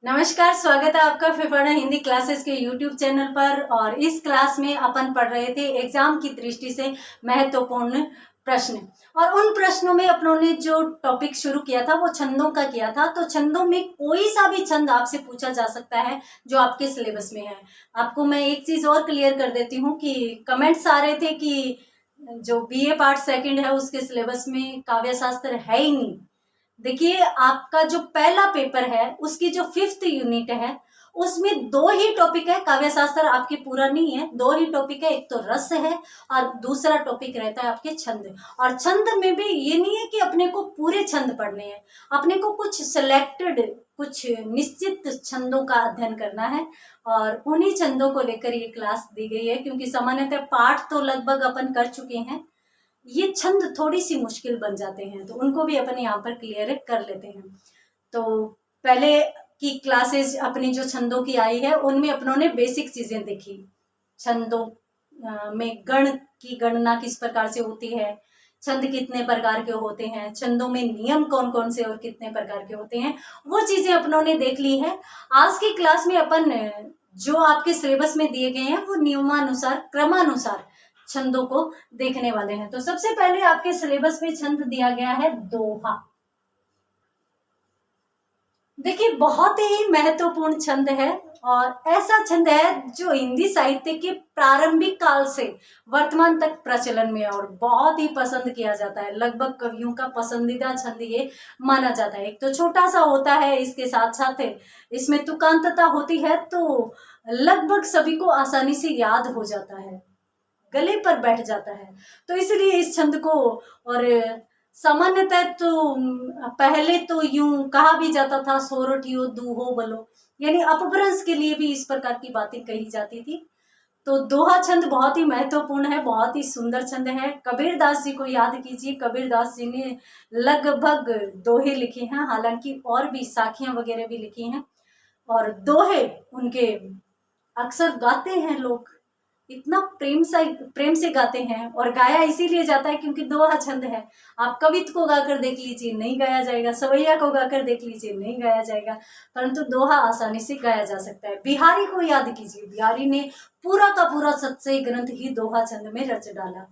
नमस्कार, स्वागत है आपका फिफाना हिंदी क्लासेस के यूट्यूब चैनल पर। और इस क्लास में अपन पढ़ रहे थे एग्जाम की दृष्टि से महत्वपूर्ण प्रश्न। और उन प्रश्नों में अपनों ने जो टॉपिक शुरू किया था वो छंदों का किया था। तो छंदों में कोई सा भी छंद आपसे पूछा जा सकता है जो आपके सिलेबस में है। आपको मैं एक चीज और क्लियर कर देती हूँ कि कमेंट्स आ रहे थे कि जो बीए पार्ट सेकंड है उसके सिलेबस में काव्य शास्त्र है ही नहीं। देखिए, आपका जो पहला पेपर है उसकी जो 5th यूनिट है उसमें 2 ही टॉपिक है। काव्य शास्त्र आपके पूरा नहीं है, 2 ही टॉपिक है। एक तो रस है और दूसरा टॉपिक रहता है आपके छंद। और छंद में भी ये नहीं है कि अपने को पूरे छंद पढ़ने हैं, अपने को कुछ सिलेक्टेड, कुछ निश्चित छंदों का अध्ययन करना है। और उन्हीं छंदों को लेकर ये क्लास दी गई है, क्योंकि सामान्यतः पाठ तो लगभग अपन कर चुके हैं, ये छंद थोड़ी सी मुश्किल बन जाते हैं, तो उनको भी अपन यहाँ पर क्लियर कर लेते हैं। तो पहले की क्लासेस अपनी जो छंदों की आई है उनमें अपनों ने बेसिक चीजें देखी। छंदों में गण की गणना किस प्रकार से होती है, छंद कितने प्रकार के होते हैं, छंदों में नियम कौन कौन से और कितने प्रकार के होते हैं, वो चीजें अपनों ने देख ली है। आज की क्लास में अपन जो आपके सिलेबस में दिए गए हैं वो नियमानुसार, क्रमानुसार छंदों को देखने वाले हैं। तो सबसे पहले आपके सिलेबस में छंद दिया गया है दोहा। देखिए, बहुत ही महत्वपूर्ण छंद है और ऐसा छंद है जो हिंदी साहित्य के प्रारंभिक काल से वर्तमान तक प्रचलन में है और बहुत ही पसंद किया जाता है। लगभग कवियों का पसंदीदा छंद ये माना जाता है। एक तो छोटा सा होता है, इसके साथ साथ इसमें तुकांतता होती है, तो लगभग सभी को आसानी से याद हो जाता है, गले पर बैठ जाता है। तो इसलिए इस छंद को, और सामान्यतः तो पहले तो यूं कहा भी जाता था सोरठियो दूहो बलो, यानी अपभ्रंश के लिए भी इस प्रकार की बातें कही जाती थी। तो दोहा छंद बहुत ही महत्वपूर्ण है, बहुत ही सुंदर छंद है। कबीरदास जी को याद कीजिए, कबीरदास जी ने लगभग दोहे लिखे हैं, हालांकि और भी साखियां वगैरह भी लिखी हैं। और दोहे उनके अक्सर गाते हैं लोग, इतना प्रेम से गाते हैं। और गाया इसीलिए जाता है क्योंकि दोहा छंद है। आप कवित को गाकर देख लीजिए, नहीं गाया जाएगा। सवैया को गाकर देख लीजिए, नहीं गाया जाएगा। परंतु दोहा आसानी से गाया जा सकता है। बिहारी को याद कीजिए, बिहारी ने पूरा का पूरा सत्सई ग्रंथ ही दोहा छंद में रच डाला।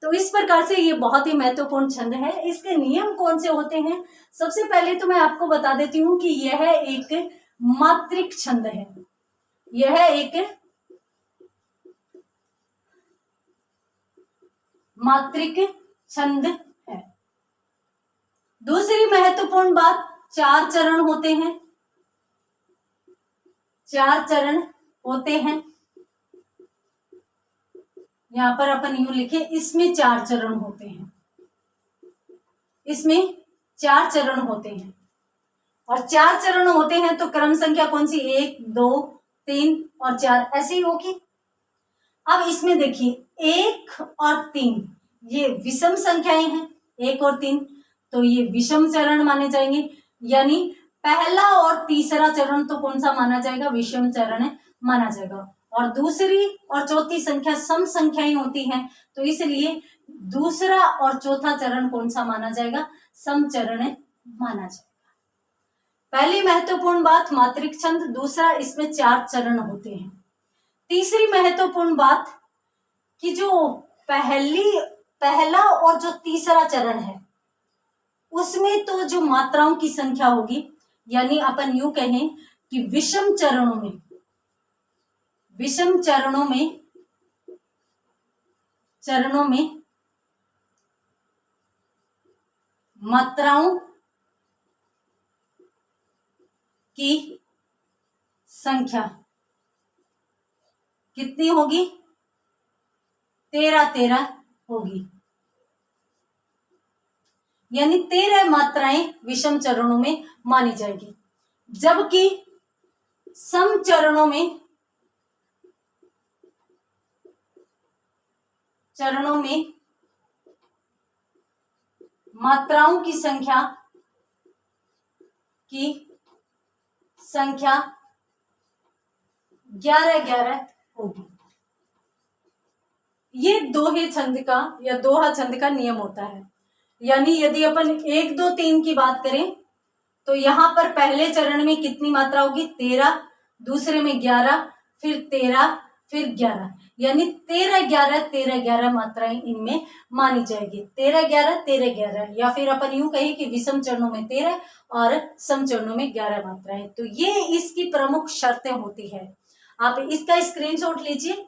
तो इस प्रकार से ये बहुत ही महत्वपूर्ण छंद है। इसके नियम कौन से होते हैं, सबसे पहले तो मैं आपको बता देती हूँ कि यह एक मात्रिक छंद है। यह एक मात्रिक छंद है। दूसरी महत्वपूर्ण बात, 4 चरण होते हैं। 4 चरण होते हैं। यहां पर अपन यूं लिखे, इसमें 4 चरण होते हैं। इसमें 4 चरण होते हैं। और 4 चरण होते हैं तो क्रम संख्या कौन सी, 1 2 3 और 4 ऐसे ही होगी। अब इसमें देखिए, 1 और 3 ये विषम संख्याएं हैं, 1 और 3, तो ये विषम चरण माने जाएंगे। यानी पहला और तीसरा चरण तो कौन सा माना जाएगा, विषम चरण माना जाएगा। और दूसरी और चौथी संख्या सम संख्याएं होती हैं, तो इसलिए दूसरा और चौथा चरण कौन सा माना जाएगा, सम चरण माना जाएगा। पहली महत्वपूर्ण बात मात्रिक छंद, दूसरा इसमें 4 चरण होते हैं। तीसरी महत्वपूर्ण बात कि जो पहला और जो तीसरा चरण है उसमें तो जो मात्राओं की संख्या होगी, यानी अपन यूं कहें कि विषम चरणों में मात्राओं की संख्या कितनी होगी, 13 होगी। यानी 13 मात्राएं विषम चरणों में मानी जाएगी, जबकि सम चरणों में मात्राओं की संख्या 11 होगी। ये दोहे छंद का या दोहा छंद का नियम होता है। यानी यदि अपन 1 2 3 की बात करें तो यहाँ पर पहले चरण में कितनी मात्रा होगी? 13, दूसरे में 11, फिर 13, फिर 11, यानी 13-11 मात्राएं इनमें मानी जाएगी। 13-11 या फिर अपन यूं कहें कि विषम चरणों में 13 और सम चरणों में 11 मात्राएं। तो ये इसकी प्रमुख शर्तें होती है। आप इसका स्क्रीनशॉट लीजिए।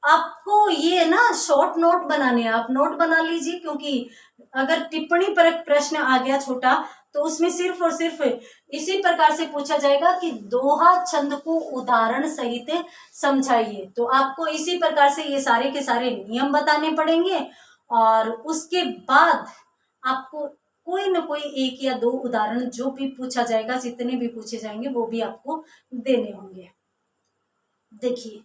आपको ये ना शॉर्ट नोट बनाने हैं, आप नोट बना लीजिए, क्योंकि अगर टिप्पणी पर प्रश्न आ गया छोटा तो उसमें सिर्फ और सिर्फ इसी प्रकार से पूछा जाएगा कि दोहा छंद को उदाहरण सहित समझाइए। तो आपको इसी प्रकार से ये सारे के सारे नियम बताने पड़ेंगे और उसके बाद आपको कोई न कोई 1 या 2 उदाहरण जो भी पूछा जाएगा, जितने भी पूछे जाएंगे वो भी आपको देने होंगे। देखिए,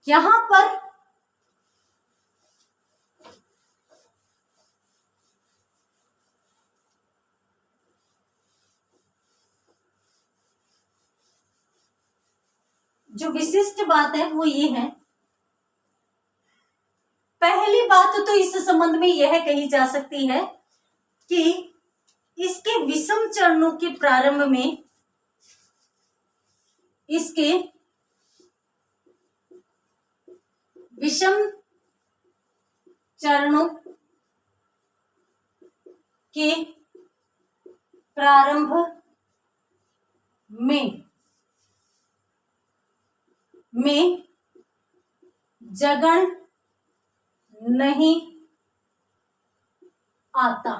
यहां पर जो विशिष्ट बात है वो ये है, पहली बात तो इस संबंध में यह कही जा सकती है कि इसके विषम चरणों के प्रारंभ में इसके विषम चरणों के प्रारंभ में जगण नहीं आता।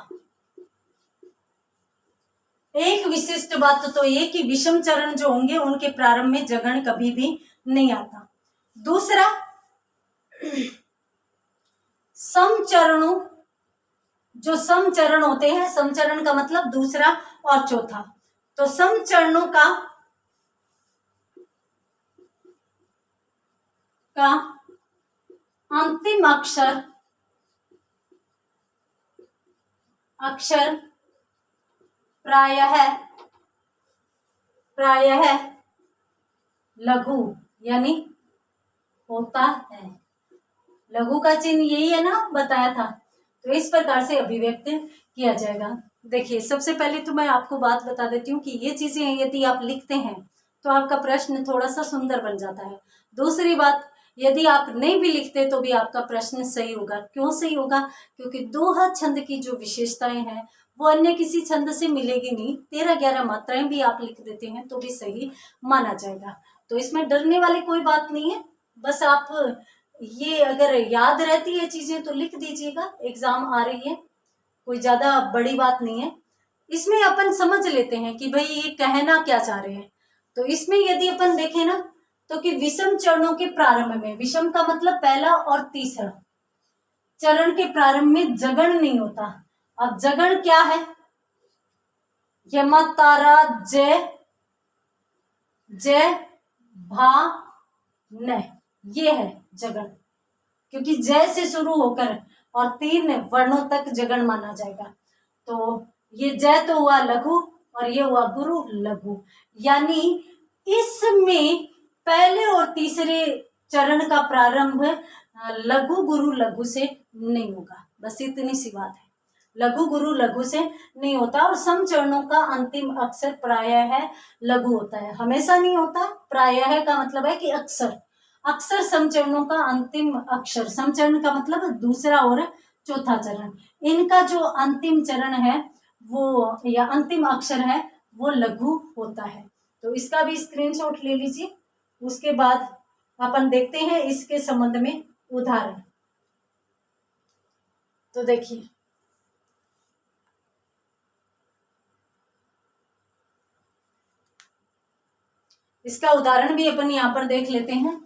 एक विशिष्ट बात तो ये कि विषम चरण जो होंगे उनके प्रारंभ में जगण कभी भी नहीं आता। दूसरा, सम चरणों, जो सम चरण होते हैं, सम चरण का मतलब दूसरा और चौथा, तो सम चरणों का अंतिम अक्षर प्रायः लघु यानी होता है। लघु का चिन्ह यही है ना, बताया था। तो इस प्रकार से अभिव्यक्त किया जाएगा। देखिए, सबसे पहले तो मैं आपको बात बता देती हूँ कि ये चीजें यदि आप लिखते हैं तो आपका प्रश्न थोड़ा सा सुंदर बन जाता है। दूसरी बात, यदि आप नहीं भी लिखते तो भी आपका प्रश्न सही होगा। क्यों सही होगा? क्योंकि दोहा छंद की जो विशेषताएं हैं वो अन्य किसी छंद से मिलेगी नहीं। 13-11 मात्राएं भी आप लिख देते हैं तो भी सही माना जाएगा। तो इसमें डरने वाली कोई बात नहीं है। बस आप ये अगर याद रहती है चीजें तो लिख दीजिएगा, एग्जाम आ रही है, कोई ज्यादा बड़ी बात नहीं है। इसमें अपन समझ लेते हैं कि भाई ये कहना क्या चाह रहे हैं। तो इसमें यदि अपन देखें ना, तो कि विषम चरणों के प्रारंभ में, विषम का मतलब पहला और तीसरा चरण के प्रारंभ में जगण नहीं होता। अब जगण क्या है? यम तारा जय जय भा न, ये है जगण। क्योंकि जय से शुरू होकर और 3 वर्णों तक जगण माना जाएगा। तो ये जय तो हुआ लघु और ये हुआ गुरु लघु, यानी इसमें पहले और तीसरे चरण का प्रारंभ लघु गुरु लघु से नहीं होगा। बस इतनी सी बात है, लघु गुरु लघु से नहीं होता। और सम चरणों का अंतिम अक्षर प्रायः है लघु होता है, हमेशा नहीं होता। प्रायः का मतलब है कि अक्सर सम चरणों का अंतिम अक्षर, सम चरण का मतलब दूसरा और चौथा चरण, इनका जो अंतिम चरण है वो या अंतिम अक्षर है वो लघु होता है। तो इसका भी स्क्रीनशॉट ले लीजिए। उसके बाद अपन देखते हैं इसके संबंध में उदाहरण। तो देखिए, इसका उदाहरण भी अपन यहां पर देख लेते हैं।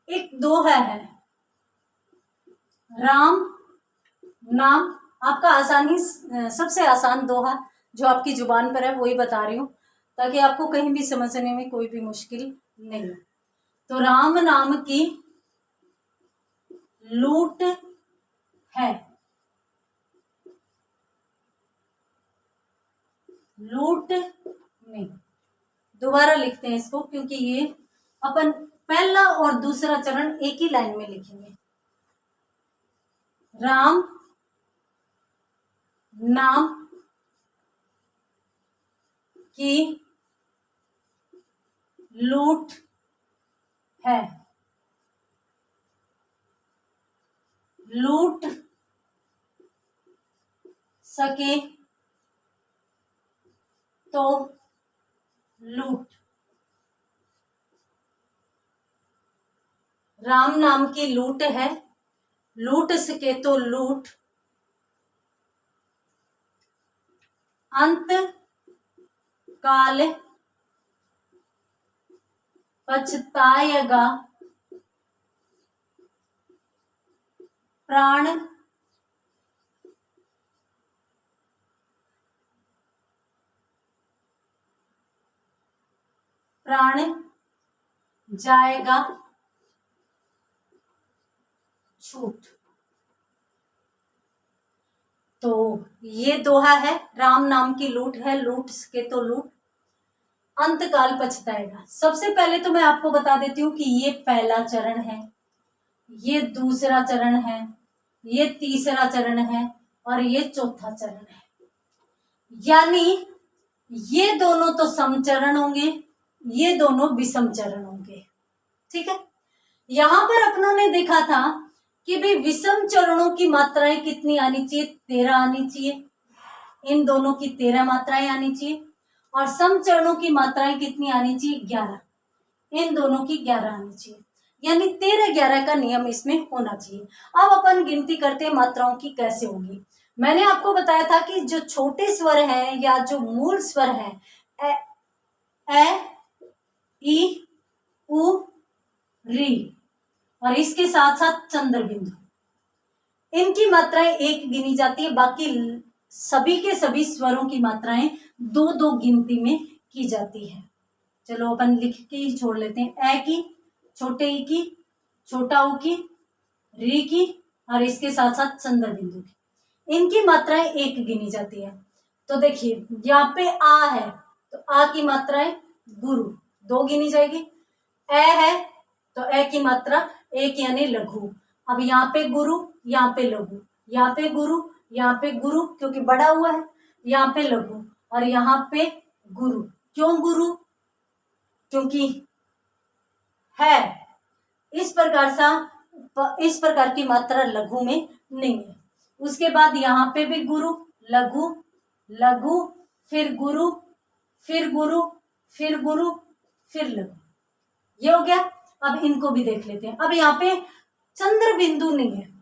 एक दोहा है, राम नाम। आपका आसानी, सबसे आसान दोहा जो आपकी जुबान पर है वही बता रही हूं, ताकि आपको कहीं भी समझने में कोई भी मुश्किल नहीं हो। तो राम नाम की लूट है। लूट में, दोबारा लिखते हैं इसको क्योंकि ये अपन पहला और दूसरा चरण एक ही लाइन में लिखेंगे। राम नाम की लूट है। लूट सके तो लूट। राम नाम की लूट है, लूट सके तो लूट। अंत काल पछताएगा प्राण प्राण जाएगा छूट। तो ये दोहा है, राम नाम की लूट है, लूट सके तो लूट, अंतकाल पछताएगा। सबसे पहले तो मैं आपको बता देती हूँ कि ये पहला चरण है, ये दूसरा चरण है, ये तीसरा चरण है और ये चौथा चरण है। यानी ये दोनों तो समचरण होंगे, ये दोनों विषम चरण होंगे। ठीक है, यहां पर अपनों ने देखा था कि भाई विषम चरणों की मात्राएं कितनी आनी चाहिए, 13 आनी चाहिए। इन दोनों की 13 मात्राएं आनी चाहिए और सम चरणों की मात्राएं कितनी आनी चाहिए, 11। इन दोनों की 11 आनी चाहिए, यानी 13-11 का नियम इसमें होना चाहिए। अब अपन गिनती करते हैं मात्राओं की कैसे होगी। मैंने आपको बताया था कि जो छोटे स्वर हैं या जो मूल स्वर हैं, ए, ई, उ, री और इसके साथ साथ चंद्र बिंदु, इनकी मात्राएं एक गिनी जाती है। बाकी सभी के सभी स्वरों की मात्राएं 2-2 गिनती में की जाती है। चलो अपन लिख के ही छोड़ लेते हैं। ए की, छोटे ई की, छोटा ऊ की, री की और इसके साथ साथ चंद्र बिंदु की, इनकी मात्राएं एक गिनी जाती है। तो देखिए यहाँ पे आ है तो आ की मात्राएं गुरु 2 गिनी जाएगी। ए है तो ए की मात्रा 1 यानी लघु। अब यहाँ पे गुरु, यहाँ पे लघु, यहाँ पे गुरु, यहाँ पे गुरु क्योंकि बड़ा हुआ है, यहाँ पे लघु और यहाँ पे गुरु। क्यों गुरु? क्योंकि है। इस प्रकार की मात्रा लघु में नहीं है। उसके बाद यहाँ पे भी गुरु, लघु, लघु, फिर गुरु, फिर गुरु, फिर गुरु, फिर लघु। ये हो गया। अब इनको भी देख लेते हैं। अब यहाँ पे चंद्र बिंदु नहीं है,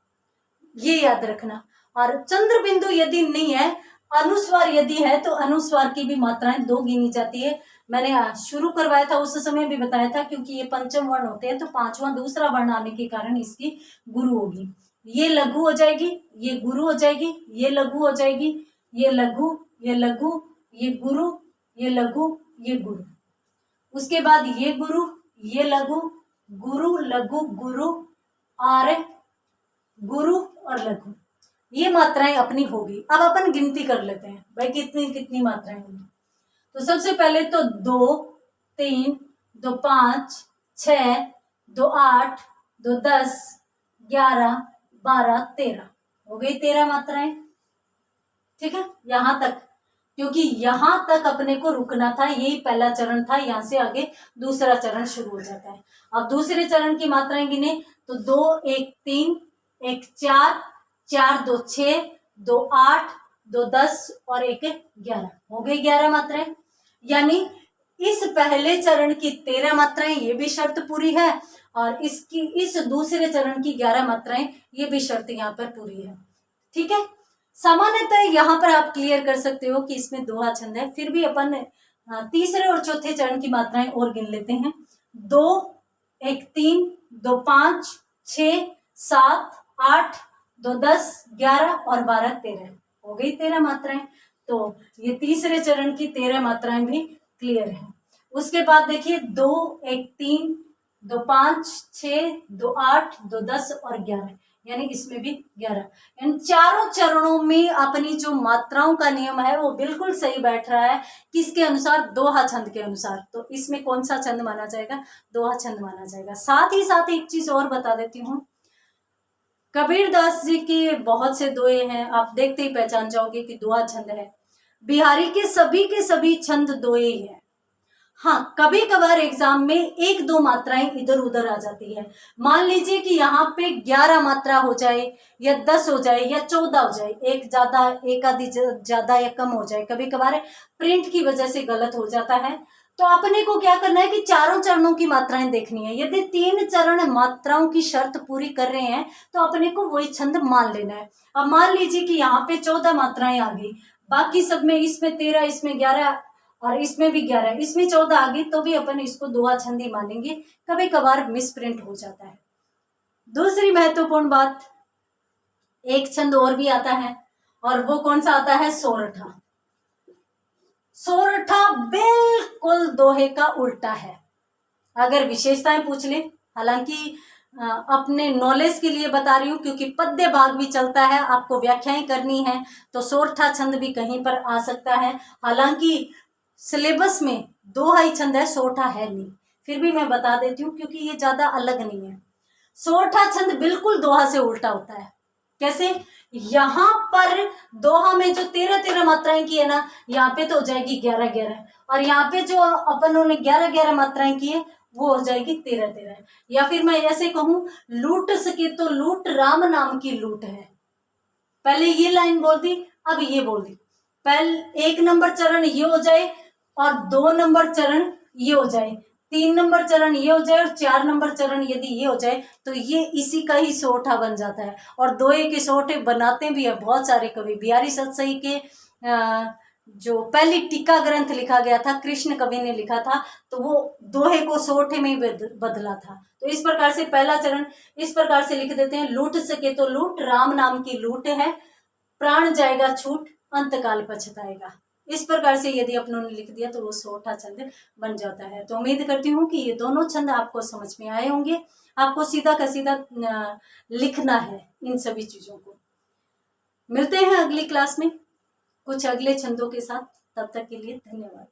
ये याद रखना। और चंद्र बिंदु यदि नहीं है, अनुस्वार यदि है तो अनुस्वार की भी मात्राएं 2 गिनी जाती है। मैंने शुरू करवाया था उस समय भी बताया था, क्योंकि ये पंचम वर्ण होते हैं तो 5वां दूसरा वर्ण आने के कारण इसकी गुरु होगी। ये लघु हो जाएगी, ये गुरु हो जाएगी, ये लघु हो जाएगी, ये लघु, ये लघु, ये गुरु, ये लघु, ये गुरु। उसके बाद ये गुरु, ये लघु, गुरु, लघु, गुरु और गुरु और लघु, ये मात्राएं अपनी होगी। अब अपन गिनती कर लेते हैं भाई कितनी कितनी मात्राएं होंगी। तो सबसे पहले तो 2, 3, 2, 5, 6, 2, 8, 2, 10, 11, 12, 13 हो गई 13 मात्राएं। ठीक है, यहां तक, क्योंकि यहां तक अपने को रुकना था, यही पहला चरण था। यहां से आगे दूसरा चरण शुरू हो जाता है। अब दूसरे चरण की मात्राएं गिने तो 2, 1, 3, 1, 4, 4, 2, 6, 2, 8, 2, 10 और 1, 11 हो गई 11 मात्राएं। यानी इस पहले चरण की 13 मात्राएं, ये भी शर्त पूरी है और इस दूसरे चरण की 11 मात्राएं, ये भी शर्त यहाँ पर पूरी है। ठीक है, सामान्यतः यहाँ पर आप क्लियर कर सकते हो कि इसमें दोहा छंद है। फिर भी अपन तीसरे और चौथे चरण की मात्राएं और गिन लेते हैं। 2, 1, 3, 2, 5, 6, 7, 8, 2, 10, 11 और 12, 13 हो गई 13 मात्राएं। तो ये तीसरे चरण की 13 मात्राएं भी क्लियर है। उसके बाद देखिए 2, 1, 3, 2 5 6 2 8 2 10 और 11, यानी इसमें भी 11। इन चारों चरणों में अपनी जो मात्राओं का नियम है वो बिल्कुल सही बैठ रहा है। किसके अनुसार? दोहा छंद के अनुसार। तो इसमें कौन सा छंद माना जाएगा? दोहा छंद माना जाएगा। साथ ही साथ एक चीज और बता देती हूँ, कबीरदास जी के बहुत से दोहे हैं, आप देखते ही पहचान जाओगे कि दोहा छंद है। बिहारी के सभी छंद दोहे ही है। हाँ, कभी कभार एग्जाम में 1-2 मात्राएं इधर उधर आ जाती है। मान लीजिए कि यहाँ पे 11 मात्रा हो जाए या 10 हो जाए या 14 हो जाए, एक ज्यादा एक आधी ज्यादा या कम हो जाए, कभी कभार प्रिंट की वजह से गलत हो जाता है। तो अपने को क्या करना है कि चारों चरणों की मात्राएं देखनी है। यदि 3 चरण मात्राओं की शर्त पूरी कर रहे हैं तो अपने को वही छंद मान लेना है। अब मान लीजिए कि यहाँ पे 14 मात्राएं आ गई, बाकी सब में इसमें 13, इसमें 11 और इसमें भी 11, इसमें 14 आ गई, तो भी अपन इसको दोहा छंद ही मानेंगे। कभी कभार मिस प्रिंट हो जाता है। दूसरी महत्वपूर्ण बात, एक छंद और भी आता है और वो कौन सा आता है? सोरठा। सोरठा बिल्कुल दोहे का उल्टा है। अगर विशेषताएं पूछ ले, हालांकि अपने नॉलेज के लिए बता रही हूँ क्योंकि पद्य भाग भी चलता है, आपको व्याख्याएं करनी है, तो सोरठा छंद भी कहीं पर आ सकता है। हालांकि सिलेबस में दोहा ही छंद है, सोरठा है नहीं, फिर भी मैं बता देती हूँ क्योंकि ये ज्यादा अलग नहीं है। सोरठा छंद बिल्कुल दोहा से उल्टा होता है। कैसे? यहाँ पर दोहा में जो 13-13 मात्राएं की है ना, यहाँ पे तो हो जाएगी 11-11, और यहाँ पे जो अपन ने 11-11 मात्राएं की है वो हो जाएगी 13-13। या फिर मैं ऐसे कहूं, लूट सके तो लूट, राम नाम की लूट है। पहले ये लाइन बोल दी, अब ये बोल दी। पहले 1 नंबर चरण ये हो जाए और 2 नंबर चरण ये हो जाए, 3 नंबर चरण ये हो जाए और 4 नंबर चरण यदि ये हो जाए तो ये इसी का ही सोरठा बन जाता है। और दोहे के सोरठे बनाते भी है बहुत सारे कवि। बिहारी सतसई के जो पहली टीका ग्रंथ लिखा गया था, कृष्ण कवि ने लिखा था, तो वो दोहे को सोरठे में ही बदला था। तो इस प्रकार से पहला चरण इस प्रकार से लिख देते हैं, लूट सके तो लूट, राम नाम की लूट है, प्राण जाएगा छूट, अंतकाल पछताएगा। इस प्रकार से यदि अपनों ने लिख दिया तो वो सोरठा छंद बन जाता है। तो उम्मीद करती हूँ कि ये दोनों छंद आपको समझ में आए होंगे। आपको सीधा का सीधा लिखना है इन सभी चीजों को। मिलते हैं अगली क्लास में कुछ अगले छंदों के साथ। तब तक के लिए धन्यवाद।